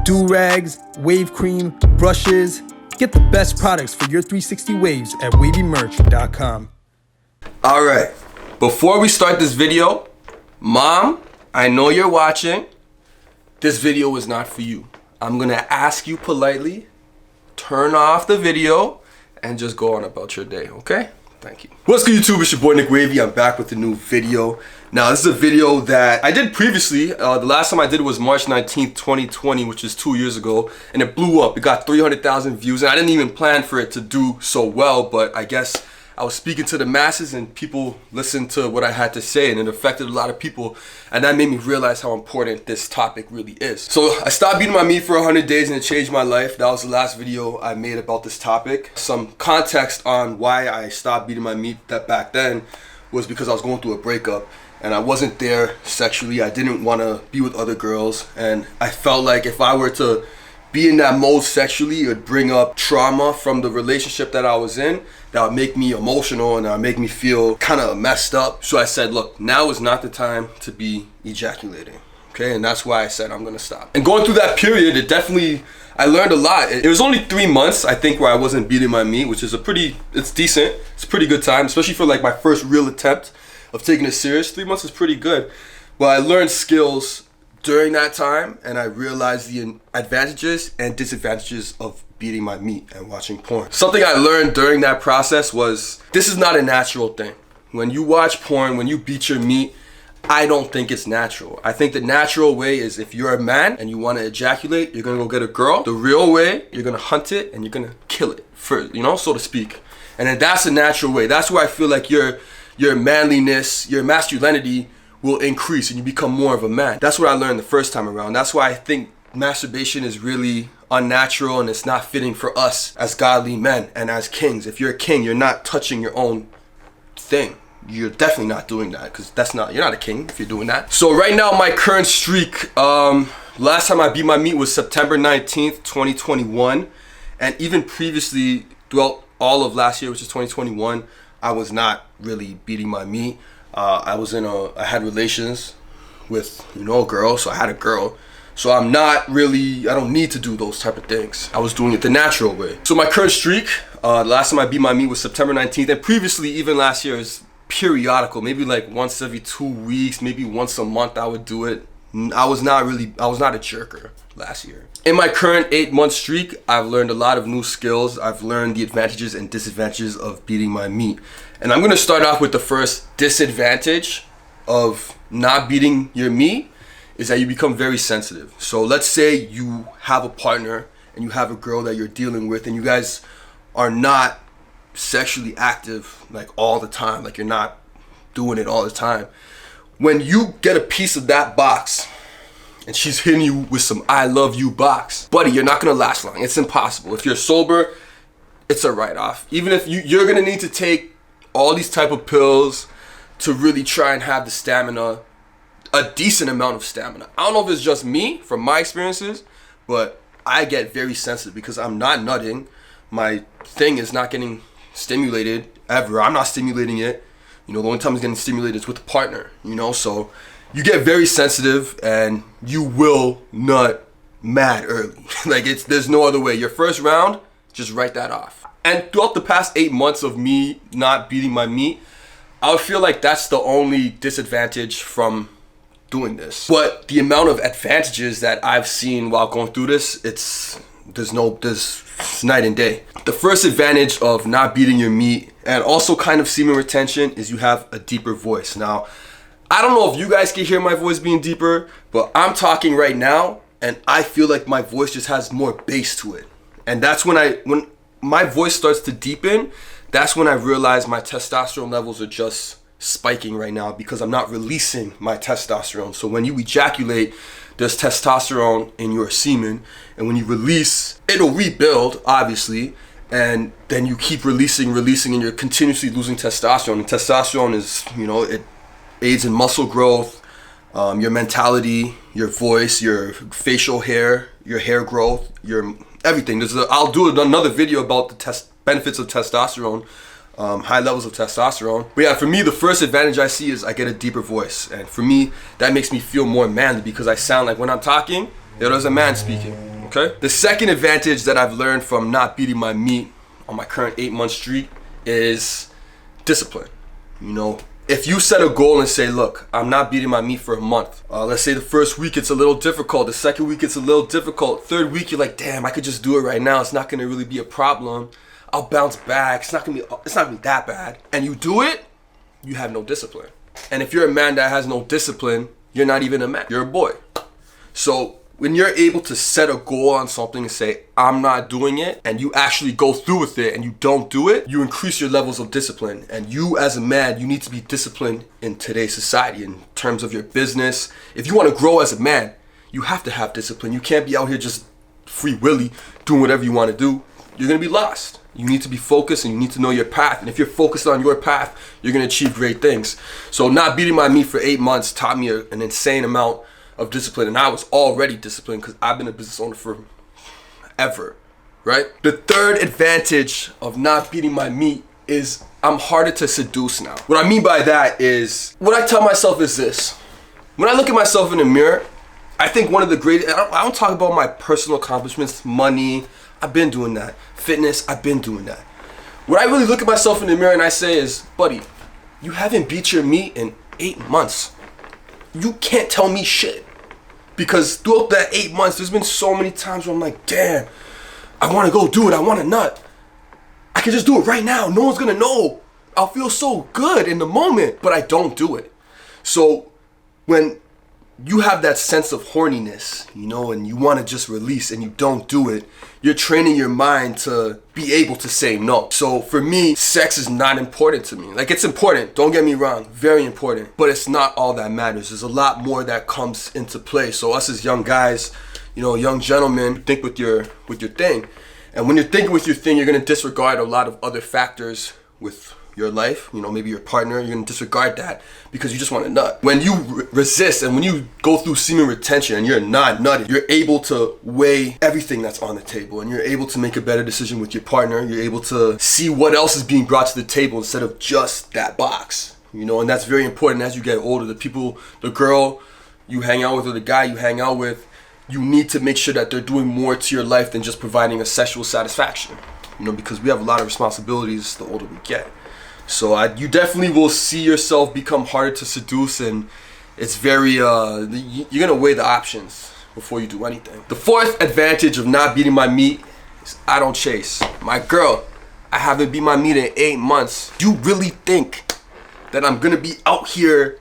do-rags, wave cream, brushes. Get the best products for your 360 waves at wavymerch.com. All right, before we start this video, Mom, I know you're watching. This video is not for you. I'm gonna ask you politely, turn off the video and just go on about your day, okay? Thank you. What's good, YouTube? It's your boy Nick Wavy. I'm back with a new video. Now, this is a video that I did previously. The last time I did it was March 19th, 2020, which is 2 years ago, and it blew up. It got 300,000 views, and I didn't even plan for it to do so well, but I guess I was speaking to the masses and people listened to what I had to say, and it affected a lot of people, and that made me realize how important this topic really is. So I stopped beating my meat for 100 days and it changed my life. That was the last video I made about this topic. Some context on why I stopped beating my meat that back then was because I was going through a breakup and I wasn't there sexually. I didn't want to be with other girls, and I felt like if I were to be in that mode sexually, it would bring up trauma from the relationship that I was in. That would make me emotional and that would make me feel kind of messed up. So I said, look, now is not the time to be ejaculating, okay? And that's why I said I'm gonna stop. And going through that period, I learned a lot. It was only 3 months, I think, where I wasn't beating my meat, which is it's decent. It's a pretty good time, especially for like my first real attempt of taking it serious. 3 months is pretty good. Well, I learned skills during that time, and I realized the advantages and disadvantages of beating my meat and watching porn. Something I learned during that process was this is not a natural thing. When you watch porn, when you beat your meat, I don't think it's natural. I think the natural way is if you're a man and you want to ejaculate, you're gonna go get a girl. The real way, you're gonna hunt it and you're gonna kill it, so to speak. And then that's the natural way. That's where I feel like your manliness, your masculinity will increase and you become more of a man. That's what I learned the first time around. That's why I think masturbation is really unnatural and it's not fitting for us as godly men and as kings. If you're a king, you're not touching your own thing. You're definitely not doing that, because you're not a king if you're doing that. So right now, my current streak, last time I beat my meat was September 19th, 2021. And even previously, throughout all of last year, which is 2021, I was not really beating my meat. I had relations with, a girl, so I had a girl. So I don't need to do those type of things. I was doing it the natural way. So my current streak, the last time I beat my meat was September 19th. And previously, even last year, is periodical. Maybe like once every 2 weeks, maybe once a month I would do it. I was not a jerker last year. In my current 8-month streak, I've learned a lot of new skills. I've learned the advantages and disadvantages of beating my meat. And I'm gonna start off with the first disadvantage of not beating your meat is that you become very sensitive. So let's say you have a partner and you have a girl that you're dealing with and you guys are not sexually active like all the time, like you're not doing it all the time. When you get a piece of that box and she's hitting you with some I love you box, buddy, you're not gonna last long. It's impossible. If you're sober, it's a write-off. Even if you're gonna need to take all these type of pills to really try and have the stamina, a decent amount of stamina. I don't know if it's just me from my experiences, but I get very sensitive because I'm not nutting. My thing is not getting stimulated ever. I'm not stimulating it. The only time it's getting stimulated is with a partner, so you get very sensitive and you will nut mad early. There's no other way. Your first round, just write that off. And throughout the past 8 months of me not beating my meat, I would feel like that's the only disadvantage from doing this. But the amount of advantages that I've seen while going through this, it's night and day. The first advantage of not beating your meat and also kind of semen retention is you have a deeper voice. Now, I don't know if you guys can hear my voice being deeper, but I'm talking right now and I feel like my voice just has more bass to it. And that's when my voice starts to deepen, that's when I realize my testosterone levels are just spiking right now because I'm not releasing my testosterone. So when you ejaculate, there's testosterone in your semen, and when you release, it'll rebuild, obviously, and then you keep releasing, and you're continuously losing testosterone. And testosterone is, it aids in muscle growth, your mentality, your voice, your facial hair, your hair growth, your everything. I'll do another video about the benefits of testosterone, high levels of testosterone. But yeah, for me, the first advantage I see is I get a deeper voice. And for me, that makes me feel more manly because I sound like when I'm talking, there's a man speaking. Okay? The second advantage that I've learned from not beating my meat on my current 8-month streak is discipline. You know, if you set a goal and say, look, I'm not beating my meat for a month. Let's say the first week it's a little difficult. The second week it's a little difficult. Third week you're like, damn, I could just do it right now. It's not gonna really be a problem. I'll bounce back. It's not gonna be that bad. And you do it, you have no discipline. And if you're a man that has no discipline, you're not even a man. You're a boy. So when you're able to set a goal on something and say, I'm not doing it, and you actually go through with it and you don't do it, you increase your levels of discipline. And you as a man, you need to be disciplined in today's society in terms of your business. If you want to grow as a man, you have to have discipline. You can't be out here just free willy doing whatever you want to do. You're going to be lost. You need to be focused and you need to know your path. And if you're focused on your path, you're going to achieve great things. So not beating my meat for 8 months taught me an insane amount of discipline, and I was already disciplined because I've been a business owner for ever, right? The third advantage of not beating my meat is I'm harder to seduce now. What I mean by that is, what I tell myself is this. When I look at myself in the mirror, I think one of the greatest, I don't talk about my personal accomplishments, money, I've been doing that. Fitness, I've been doing that. What I really look at myself in the mirror and I say is, buddy, you haven't beat your meat in 8 months. You can't tell me shit. Because throughout that 8 months, there's been so many times where I'm like, damn, I want to go do it. I want to nut. I can just do it right now. No one's going to know. I'll feel so good in the moment, but I don't do it. So when you have that sense of horniness, you know, and you want to just release and you don't do it, you're training your mind to be able to say no. So for me, sex is not important to me. Like, it's important, don't get me wrong, very important, but it's not all that matters. There's a lot more that comes into play. So us as young guys, you know, young gentlemen, think with your thing. And when you're thinking with your thing, you're going to disregard a lot of other factors with your life, you know, maybe your partner, you're gonna disregard that because you just want to nut. When you resist and when you go through semen retention and you're not nutting, you're able to weigh everything that's on the table and you're able to make a better decision with your partner. You're able to see what else is being brought to the table instead of just that box, you know, and that's very important as you get older. The girl you hang out with or the guy you hang out with, you need to make sure that they're doing more to your life than just providing a sexual satisfaction, you know, because we have a lot of responsibilities the older we get. So you definitely will see yourself become harder to seduce, and it's very, you're gonna weigh the options before you do anything. The fourth advantage of not beating my meat is I don't chase. My girl, I haven't beat my meat in 8 months. You really think that I'm gonna be out here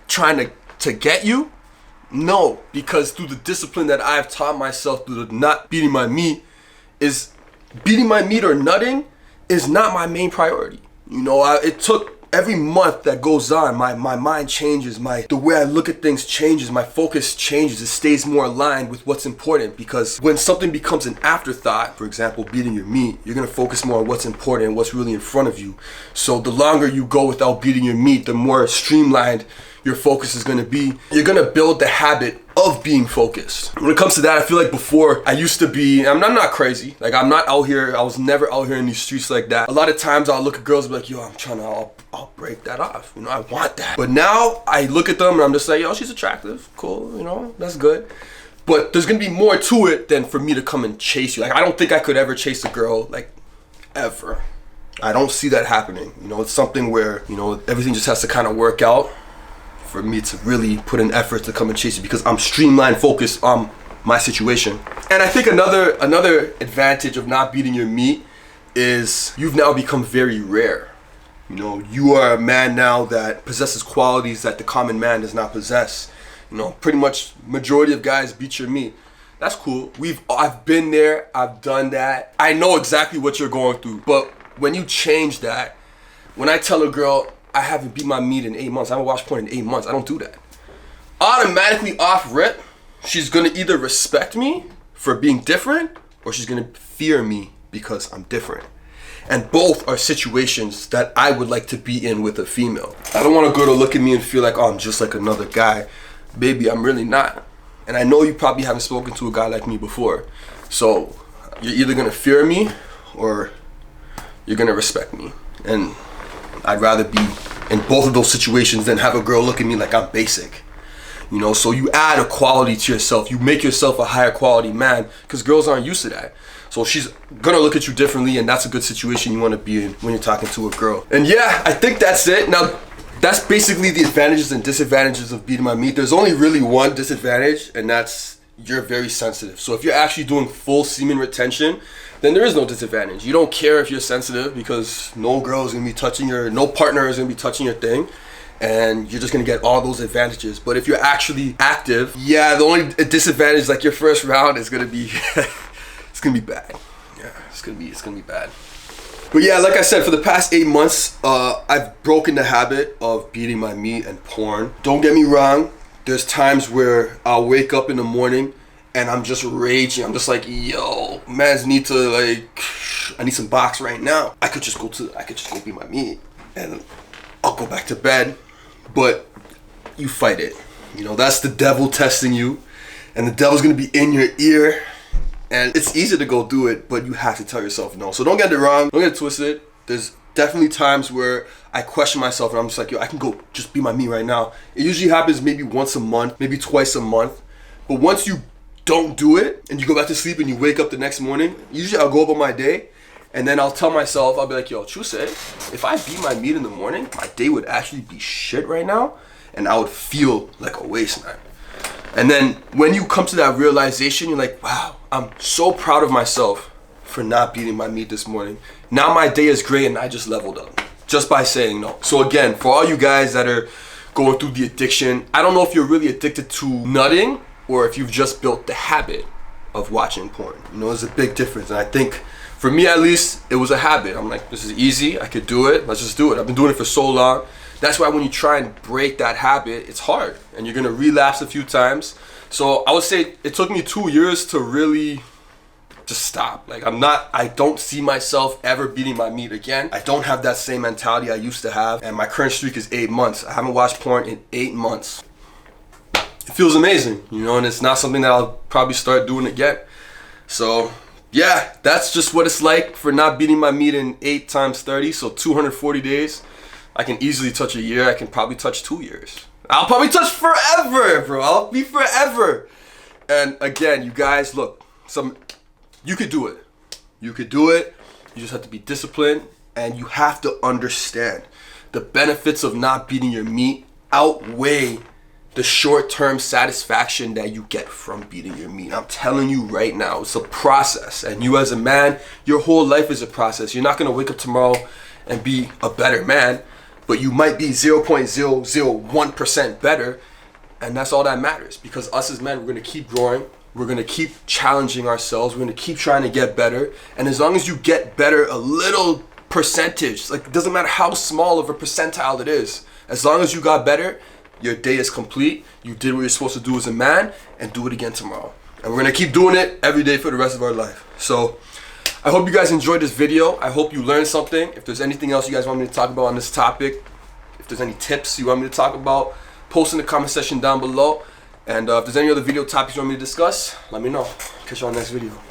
trying to get you? No, because through the discipline that I've taught myself through the not beating my meat, is beating my meat or nutting is not my main priority. You know, it took every month that goes on, my mind changes, the way I look at things changes, my focus changes, it stays more aligned with what's important, because when something becomes an afterthought, for example, beating your meat, you're gonna focus more on what's important and what's really in front of you. So the longer you go without beating your meat, the more streamlined your focus is gonna be. You're gonna build the habit of being focused. When it comes to that, I feel like before I used to be, I'm not crazy. Like, I'm not out here, I was never out here in these streets like that. A lot of times I'll look at girls and be like, yo, I'll break that off. You know, I want that. But now I look at them and I'm just like, yo, she's attractive, cool, you know, that's good. But there's gonna be more to it than for me to come and chase you. Like, I don't think I could ever chase a girl, like, ever. I don't see that happening. You know, it's something where, you know, everything just has to kind of work out for me to really put an effort to come and chase you, because I'm streamlined, focused on my situation. And I think another advantage of not beating your meat is you've now become very rare. You know, you are a man now that possesses qualities that the common man does not possess. You know, pretty much majority of guys beat your meat. That's cool. I've been there, I've done that. I know exactly what you're going through. But when you change that, when I tell a girl, I haven't beat my meat in 8 months, I haven't watched porn in 8 months, I don't do that. Automatically off rip, she's gonna either respect me for being different, or she's gonna fear me because I'm different. And both are situations that I would like to be in with a female. I don't want a girl to look at me and feel like, oh, I'm just like another guy. Baby, I'm really not. And I know you probably haven't spoken to a guy like me before. So you're either gonna fear me or you're gonna respect me. And I'd rather be in both of those situations than have a girl look at me like I'm basic. You know, so you add a quality to yourself. You make yourself a higher quality man, because girls aren't used to that. So she's gonna look at you differently, and that's a good situation you want to be in when you're talking to a girl. And yeah, I think that's it. Now, that's basically the advantages and disadvantages of beating my meat. There's only really one disadvantage, and that's you're very sensitive. So if you're actually doing full semen retention, then there is no disadvantage. You don't care if you're sensitive, because no girl is gonna be touching no partner is gonna be touching your thing, and you're just gonna get all those advantages. But if you're actually active, yeah, the only disadvantage, like your first round, is gonna be it's gonna be bad. Yeah, it's gonna be bad. But yeah, like I said, for the past 8 months, I've broken the habit of beating my meat and porn. Don't get me wrong, there's times where I'll wake up in the morning and I'm just raging. I'm just like, yo, mans need to, like, I need some box right now. I could just go beat my meat and I'll go back to bed. But you fight it. You know, that's the devil testing you, and the devil's gonna be in your ear. And it's easy to go do it, but you have to tell yourself no. So don't get it wrong, don't get it twisted. There's definitely times where I question myself and I'm just like, yo, I can go just be my me right now. It usually happens maybe once a month, maybe twice a month. But once you don't do it and you go back to sleep and you wake up the next morning, usually I'll go about my day and then I'll tell myself, I'll be like, yo, true say, if I beat my meat in the morning, my day would actually be shit right now, and I would feel like a waste, man. And then when you come to that realization, you're like, wow, I'm so proud of myself for not beating my meat this morning. Now my day is great and I just leveled up just by saying no. So again, for all you guys that are going through the addiction, I don't know if you're really addicted to nutting or if you've just built the habit of watching porn. You know, there's a big difference. And I think for me at least, it was a habit. I'm like, this is easy, I could do it, let's just do it. I've been doing it for so long. That's why when you try and break that habit, it's hard and you're gonna relapse a few times. So I would say it took me 2 years to really just stop. Like I don't see myself ever beating my meat again. I don't have that same mentality I used to have, and my current streak is 8 months. I haven't watched porn in 8 months. It feels amazing, you know, and it's not something that I'll probably start doing again. So yeah, that's just what it's like for not beating my meat in 8 times 30, so 240 days. I can easily touch a year. I can probably touch 2 years. I'll probably touch forever, bro. I'll be forever. And again, you guys, look, you could do it. You could do it. You just have to be disciplined, and you have to understand the benefits of not beating your meat outweigh the short-term satisfaction that you get from beating your meat. I'm telling you right now, it's a process. And you as a man, your whole life is a process. You're not gonna wake up tomorrow and be a better man, but you might be 0.001% better, and that's all that matters. Because us as men, we're gonna keep growing, we're gonna keep challenging ourselves, we're gonna keep trying to get better, and as long as you get better a little percentage, like it doesn't matter how small of a percentile it is, as long as you got better, your day is complete, you did what you're supposed to do as a man, and do it again tomorrow. And we're gonna keep doing it every day for the rest of our life. So I hope you guys enjoyed this video. I hope you learned something. If there's anything else you guys want me to talk about on this topic, if there's any tips you want me to talk about, post in the comment section down below. And if there's any other video topics you want me to discuss, let me know. Catch you on the next video.